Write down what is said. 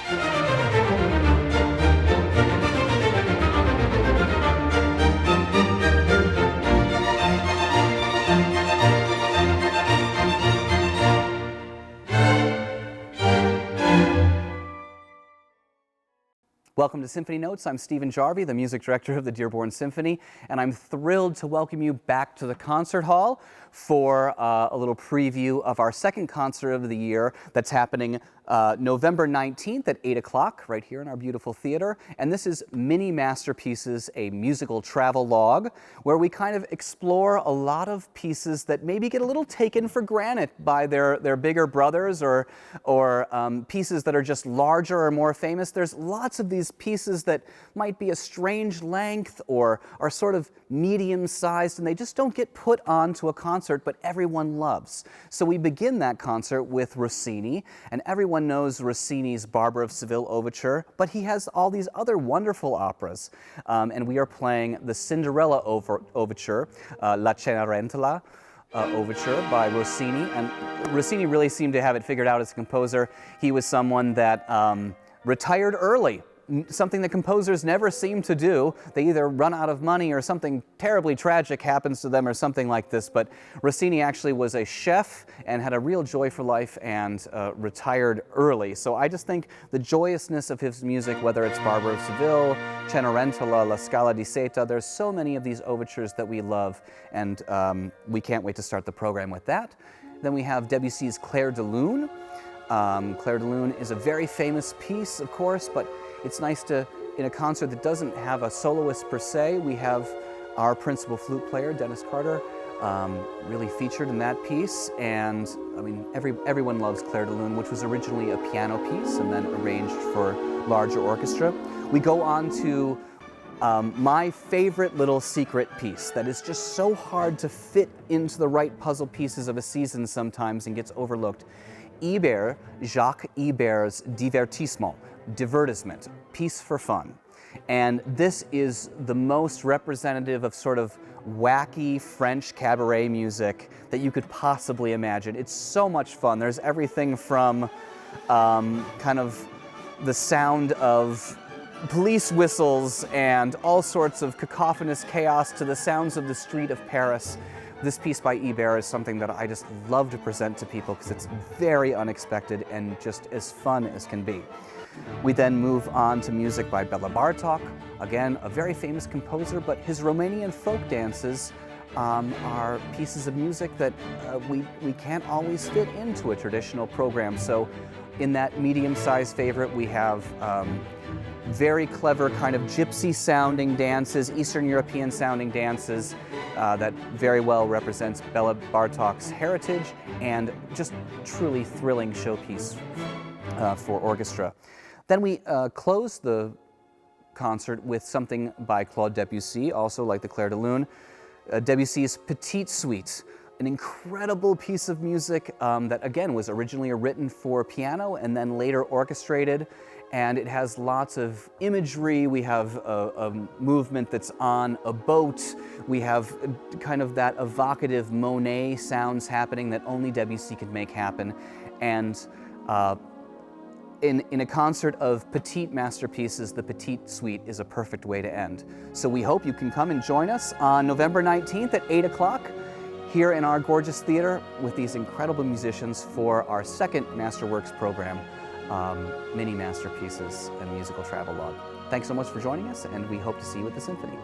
Welcome to Symphony Notes. I'm Stephen Jarvie, the music director of the Dearborn Symphony, and I'm thrilled to welcome you back to the concert hall for a little preview of our second concert of the year that's happening November 19th at 8 o'clock right here in our beautiful theater. And this is Mini Masterpieces, a musical travel log, where we kind of explore a lot of pieces that maybe get a little taken for granted by their bigger brothers, or pieces that are just larger or more famous. There's lots of these pieces that might be a strange length or are sort of medium-sized, and they just don't get put onto a concert, but everyone loves. So we begin that concert with Rossini, and everyone knows Rossini's Barber of Seville Overture, but he has all these other wonderful operas, and we are playing the Cinderella Overture, La Cenerentola Overture by Rossini, and Rossini really seemed to have it figured out as a composer. He was someone that retired early, something that composers never seem to do. They either run out of money or something terribly tragic happens to them or something like this. But Rossini actually was a chef and had a real joy for life and retired early. So I just think the joyousness of his music, whether it's Barber of Seville, Cenerentola, La Scala di Seta, there's so many of these overtures that we love, and we can't wait to start the program with that. Then we have Debussy's Clair de Lune. Clair de Lune is a very famous piece, of course, but it's nice to, in a concert that doesn't have a soloist per se, we have our principal flute player, Dennis Carter, really featured in that piece. And I mean, everyone loves Clair de Lune, which was originally a piano piece and then arranged for larger orchestra. We go on to my favorite little secret piece that is just so hard to fit into the right puzzle pieces of a season sometimes and gets overlooked. Ibert, Jacques Ibert's Divertissement, divertissement, piece for fun. And this is the most representative of sort of wacky French cabaret music that you could possibly imagine. It's so much fun. There's everything from kind of the sound of police whistles and all sorts of cacophonous chaos to the sounds of the street of Paris. This piece by Ibert is something that I just love to present to people because it's very unexpected and just as fun as can be. We then move on to music by Bela Bartok, again, a very famous composer, but his Romanian folk dances are pieces of music that we can't always fit into a traditional program. So in that medium-sized favorite, we have very clever kind of gypsy-sounding dances, Eastern European-sounding dances that very well represents Bela Bartok's heritage and just truly thrilling showpiece for orchestra. Then we close the concert with something by Claude Debussy, also like the Clair de Lune, Debussy's Petite Suite, an incredible piece of music that again was originally written for piano and then later orchestrated, and it has lots of imagery. We have a movement that's on a boat. We have kind of that evocative Monet sounds happening that only Debussy could make happen. And in a concert of petite masterpieces, the Petite Suite is a perfect way to end. So we hope you can come and join us on November 19th at 8 o'clock here in our gorgeous theater with these incredible musicians for our second Masterworks program, Mini Masterpieces and Musical Travel Log. Thanks so much for joining us, and we hope to see you at the Symphony.